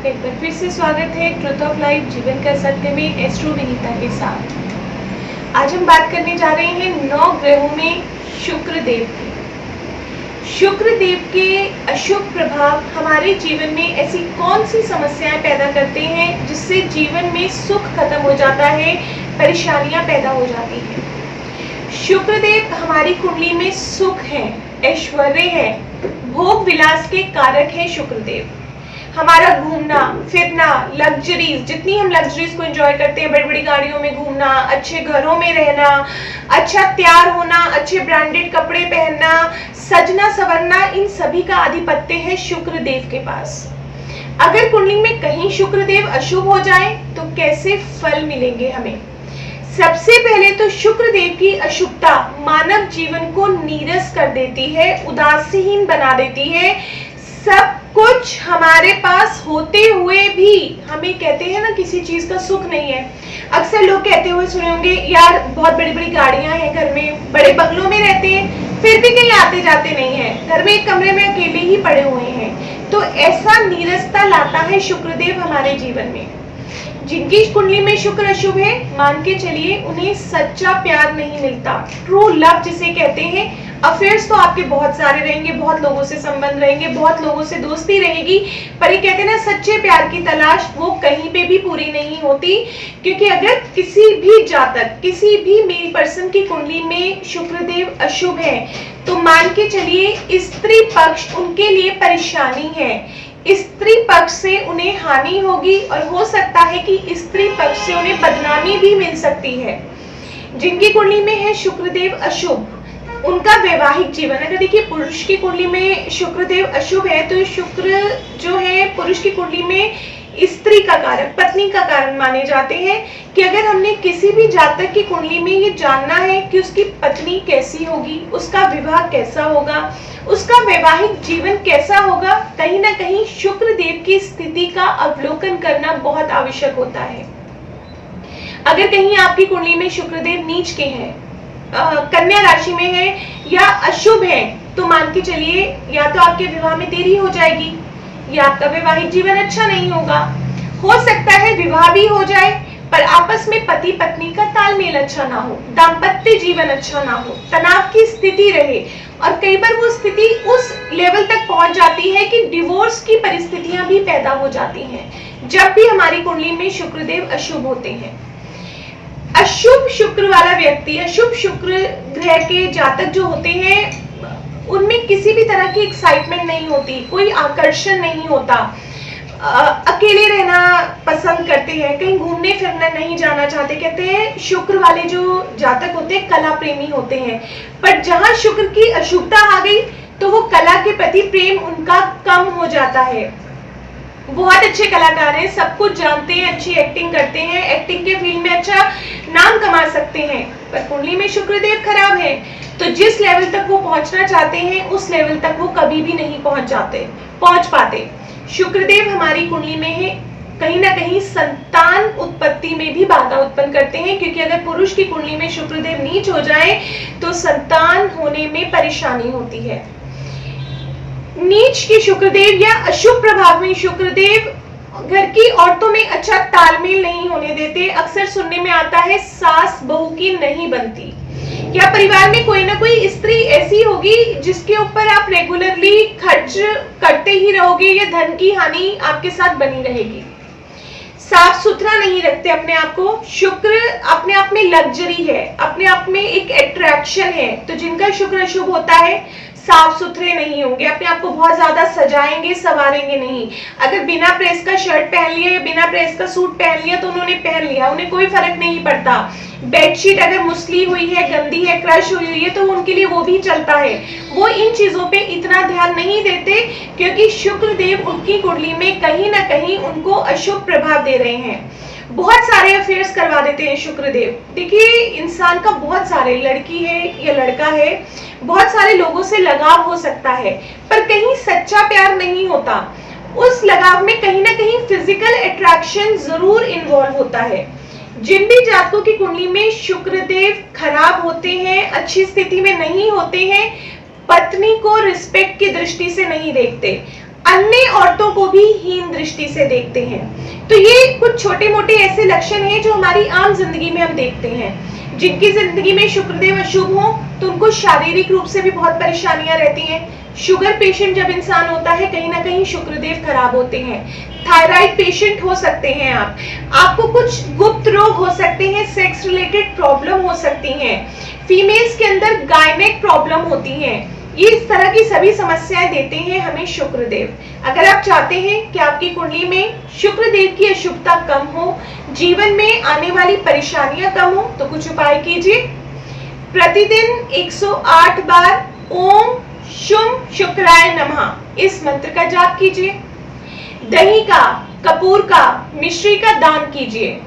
एक बार फिर से स्वागत है ट्रुथ ऑफ लाइफ जीवन का सत्य में एस्ट्रो विनीता के साथ। आज हम बात करने जा रहे हैं 9 ग्रहों में शुक्रदेव की। शुक्रदेव के अशुभ प्रभाव हमारे जीवन में ऐसी कौन सी समस्याएं पैदा करते हैं जिससे जीवन में सुख खत्म हो जाता है, परेशानियां पैदा हो जाती हैं। शुक्रदेव हमारी कुंडली में सुख है, ऐश्वर्य है, भोग विलास के कारक है। शुक्रदेव हमारा घूमना फिरना, लग्जरीज, जितनी हम लग्जरीज को एंजॉय करते हैं, बड़ी बड़ी गाड़ियों में घूमना, अच्छे घरों में रहना, अच्छा तैयार होना, अच्छे ब्रांडेड कपड़े पहनना, सजना संवरना, इन सभी का आधिपत्य है शुक्रदेव के पास। अगर कुंडली में कहीं शुक्रदेव अशुभ हो जाए तो कैसे फल मिलेंगे हमें? सबसे पहले तो शुक्रदेव की अशुभता मानव जीवन को नीरस कर देती है, उदासीन बना देती है। सब कुछ हमारे पास होते हुए भी हमें कहते हैं ना किसी चीज का सुख नहीं है। अक्सर लोग कहते हुए सुने होंगे, यार बहुत बड़ी बड़ी गाड़ियां हैं घर में, बड़े बंगलों में रहते हैं, फिर भी कहीं आते जाते नहीं है, घर में एक कमरे में अकेले ही पड़े हुए हैं। तो ऐसा नीरसता लाता है शुक्रदेव हमारे जीवन में। जिनकी कुंडली में शुक्र अशुभ है, मान के चलिए उन्हें सच्चा प्यार नहीं मिलता, ट्रू लव जिसे कहते हैं। अफेयर्स तो आपके बहुत सारे रहेंगे, बहुत लोगों से संबंध रहेंगे, बहुत लोगों से दोस्ती रहेगी, पर ये कहते हैं ना सच्चे प्यार की तलाश वो कहीं पे भी पूरी नहीं होती। क्योंकि अगर किसी भी जातक, किसी भी मेल पर्सन की कुंडली में शुक्रदेव अशुभ है तो मान के चलिए स्त्री पक्ष उनके लिए परेशानी है। स्त्री पक्ष से उन्हें हानि होगी और हो सकता है कि स्त्री पक्ष से उन्हें बदनामी भी मिल सकती है। जिनकी कुंडली में है शुक्रदेव अशुभ, उनका वैवाहिक जीवन, अगर देखिए पुरुष की कुंडली में शुक्रदेव अशुभ है तो शुक्र जो है पुरुष की कुंडली में स्त्री का कारक, पत्नी का कारण माने जाते हैं। कि अगर हमने किसी भी जातक की कुंडली में ये जानना है कि उसकी पत्नी कैसी होगी, उसका विवाह कैसा होगा, उसका वैवाहिक जीवन कैसा होगा, कहीं ना कहीं शुक्रदेव की स्थिति का अवलोकन करना बहुत आवश्यक होता है। अगर कहीं आपकी कुंडली में शुक्रदेव नीच के हैं, कन्या राशि में है या अशुभ है, तो मान के चलिए या तो आपके विवाह में देरी हो जाएगी या आपका वैवाहिक जीवन अच्छा नहीं होगा। हो सकता है विवाह भी हो जाए पर आपस में पति पत्नी का तालमेल अच्छा ना हो, दाम्पत्य जीवन अच्छा ना हो, तनाव की स्थिति रहे और कई बार वो स्थिति उस लेवल तक पहुंच जाती है कि डिवोर्स की परिस्थितियां भी पैदा हो जाती हैं जब भी हमारी कुंडली में शुक्रदेव अशुभ होते हैं। अशुभ शुक्र वाला व्यक्ति, अशुभ शुक्र ग्रह के जातक जो होते हैं उनमें किसी भी तरह की एक्साइटमेंट नहीं होती, कोई आकर्षण नहीं होता, अकेले रहना पसंद करते हैं, कहीं घूमने फिरने नहीं जाना चाहते। कहते हैं शुक्र वाले जो जातक होते हैं कला प्रेमी होते हैं, पर जहां शुक्र की अशुभता आ गई तो वो कला के प्रति प्रेम उनका कम हो जाता है। बहुत अच्छे कलाकार हैं, सब कुछ जानते हैं, अच्छी एक्टिंग करते हैं, एक्टिंग के फील्ड में अच्छा नाम कमा सकते हैं, पर कुंडली में शुक्रदेव खराब है तो जिस लेवल तक वो पहुंचना चाहते हैं उस लेवल तक वो कभी भी नहीं पहुंच पाते। शुक्रदेव हमारी कुंडली में है, कहीं ना कहीं संतान उत्पत्ति में भी बाधा उत्पन्न करते हैं। क्योंकि अगर पुरुष की कुंडली में शुक्रदेव नीच हो जाए तो संतान होने में परेशानी होती है। नीच के शुक्रदेव या अशुभ प्रभाव में शुक्रदेव घर की औरतों में अच्छा तालमेल नहीं होने देते। अक्सर सुनने में आता है सास बहू की नहीं बनती, या परिवार में कोई ना कोई स्त्री ऐसी होगी जिसके ऊपर आप रेगुलरली खर्च करते ही रहोगे या धन की हानि आपके साथ बनी रहेगी। साफ सुथरा नहीं रखते अपने आप को। शुक्र अपने आप में लग्जरी है, अपने आप में एक अट्रैक्शन है। तो जिनका शुक्र अशुभ होता है साफ सुथरे नहीं होंगे, अपने आप को बहुत ज्यादा सजाएंगे संवारेंगे नहीं। अगर बिना प्रेस का शर्ट पहन लिया या बिना प्रेस का सूट पहन लिया तो उन्होंने पहन लिया, उन्हें कोई फर्क नहीं पड़ता। बेडशीट अगर मुसली हुई है, गंदी है, क्रश हुई है तो उनके लिए वो भी चलता है। वो इन चीजों पे इतना ध्यान नहीं देते क्योंकि शुक्रदेव उनकी कुंडली में कहीं ना कहीं उनको अशुभ प्रभाव दे रहे हैं। बहुत सारे अफेयर्स करवा देते हैं शुक्रदेव। देखिए इंसान का बहुत सारे, लड़की है या लड़का है, बहुत सारे लोगों से लगाव हो सकता है पर कहीं सच्चा प्यार नहीं होता। उस लगाव में कहीं ना कहीं फिजिकल अट्रैक्शन जरूर इन्वॉल्व होता है। जिन भी जातकों की कुंडली में शुक्रदेव खराब होते हैं, अच्छी स्थिति में नहीं होते हैं, पत्नी को रिस्पेक्ट की दृष्टि से नहीं देखते, अन्य औरतों को भी हीन दृष्टि से देखते हैं। तो ये कुछ छोटे मोटे ऐसे लक्षण हैं जो हमारी आम जिंदगी में हम देखते हैं। जिनकी जिंदगी में शुक्रदेव अशुभ हो तो उनको शारीरिक रूप से भी बहुत परेशानियां रहती हैं। शुगर पेशेंट जब इंसान होता है, कहीं ना कहीं शुक्रदेव खराब होते हैं। थायराइड पेशेंट हो सकते हैं आप, आपको कुछ गुप्त रोग हो सकते हैं, सेक्स रिलेटेड प्रॉब्लम हो सकती हैं, फीमेल्स के अंदर गायनेक प्रॉब्लम होती हैं। ये इस तरह की सभी समस्याएं देते हैं हमें शुक्रदेव। अगर आप चाहते हैं कि आपकी कुंडली में शुक्रदेव की अशुभता कम हो, जीवन में आने वाली परेशानियां कम हो, तो कुछ उपाय कीजिए। प्रतिदिन 108 बार ओम शुम शुक्राय नमः इस मंत्र का जाप कीजिए। दही का, कपूर का, मिश्री का दान कीजिए।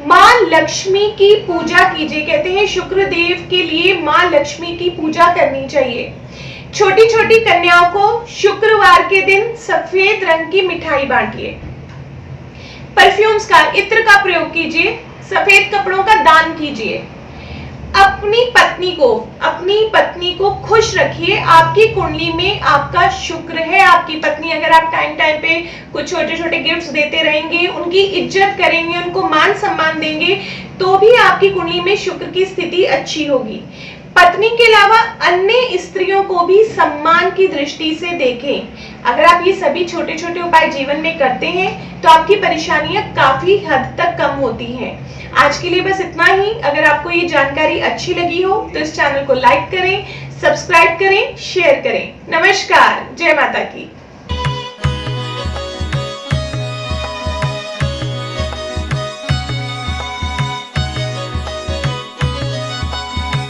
माँ लक्ष्मी की पूजा कीजिए। कहते हैं शुक्रदेव के लिए माँ लक्ष्मी की पूजा करनी चाहिए। छोटी छोटी कन्याओं को शुक्रवार के दिन सफेद रंग की मिठाई बांटिए। परफ्यूम्स का, इत्र का प्रयोग कीजिए। सफेद कपड़ों का दान कीजिए। अपनी पत्नी को खुश रखिए। आपकी कुंडली में आपका शुक्र है। आपकी पत्नी, अगर आप टाइम टाइम पे कुछ छोटे छोटे गिफ्ट्स देते रहेंगे, उनकी इज्जत करेंगे, उनको मान सम्मान देंगे, तो भी आपकी कुंडली में शुक्र की स्थिति अच्छी होगी। पत्नी के अलावा अन्य स्त्रियों को भी सम्मान की दृष्टि से देखें। अगर आप ये सभी छोटे छोटे उपाय जीवन में करते हैं तो आपकी परेशानियां काफी हद तक कम होती हैं। आज के लिए बस इतना ही। अगर आपको ये जानकारी अच्छी लगी हो तो इस चैनल को लाइक करें, सब्सक्राइब करें, शेयर करें। नमस्कार, जय माता की।